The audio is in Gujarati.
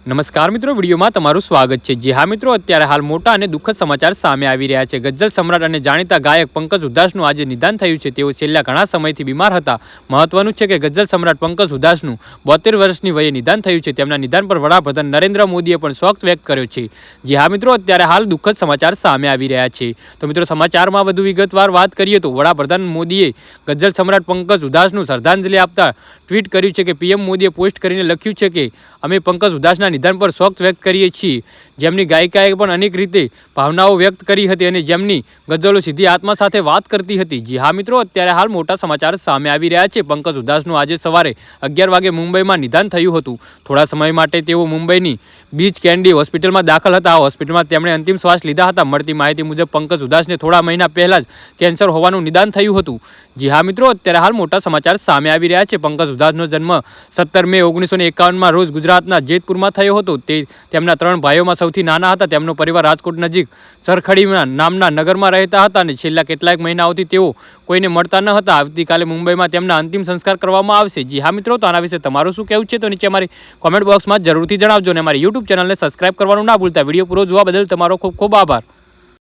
નમસ્કાર મિત્રો, વિડીયોમાં તમારું સ્વાગત છે। જી હા મિત્રો, અત્યારે હાલ મોટા અને દુઃખદ સમાચાર સામે આવી રહ્યા છે। ગઝલ સમ્રાટ અને જાણીતા ગાયક પંકજ ઉધાસનું આજે નિદાન થયું છે। તેઓ છેલ્લા ઘણા સમયથી બીમાર હતા। મહત્વનું છે કે ગઝલ સમ્રાટ પંકજ ઉધાસનું 72 વર્ષની વયે નિદાન થયું છે। તેમના નિદાન પર વડાપ્રધાન નરેન્દ્ર મોદીએ પણ શોક વ્યક્ત કર્યો છે। જી હા મિત્રો, અત્યારે હાલ દુઃખદ સમાચાર સામે આવી રહ્યા છે। તો મિત્રો, સમાચારમાં વધુ વિગતવાર વાત કરીએ તો વડાપ્રધાન મોદીએ ગઝલ સમ્રાટ પંકજ ઉધાસનું શ્રદ્ધાંજલિ આપતા ટ્વીટ કર્યું છે કે પીએમ મોદીએ પોસ્ટ કરીને લખ્યું છે કે અમે પંકજ ઉધાસના નિધન પર શોક વ્યક્ત કરીએ છીએ, જેમની ગાયિકાએ પણ અનેક રીતે ભાવનાઓ વ્યક્ત કરી હતી અને જેમની ગઝલો સીધી આત્મા સાથે વાત કરતી હતી। જી હા મિત્રો, અત્યારે હાલ મોટા સમાચાર સામે આવી રહ્યા છે। પંકજ ઉધાસનું આજે સવારે 11 વાગે મુંબઈમાં નિધન થયું હતું। થોડા સમય માટે તેઓ મુંબઈની બીચ કેન્ડી હોસ્પિટલમાં દાખલ હતા। આ હોસ્પિટલમાં તેમણે અંતિમ શ્વાસ લીધા હતા। મળતી માહિતી મુજબ પંકજ ઉધાસને થોડા મહિના પહેલા જ કેન્સર હોવાનું નિદાન થયું હતું। જી હા મિત્રો, અત્યારે હાલ મોટા સમાચાર સામે આવી રહ્યા છે। પંકજ ઉધાસનો જન્મ 17 મે 1951 રોજ ગુજરાતના જેતપુરમાં થયો હતો। તે તેમના 3 ભાઈઓમાં સૌથી નાના હતા। તેમનો પરિવાર રાજકોટ નજીક સરખડીમાં નામના નગરમાં રહેતા હતા અને છેલ્લા કેટલાક મહિનાઓથી તેઓ કોઈને મળતા ન હતા। આવતીકાલે મુંબઈમાં તેમના અંતિમ સંસ્કાર કરવામાં આવશે। જી હા મિત્રો, તો આના વિશે તમારું શું કહેવું છે તો નીચે અમારી કોમેન્ટ બોક્સમાં જરૂરથી જણાવજો અને અમારી YouTube ચેનલને સબસ્ક્રાઇબ કરવાનું ના ભૂલતા। વિડીયો પૂરો જોવા બદલ તમારો ખૂબ ખૂબ આભાર।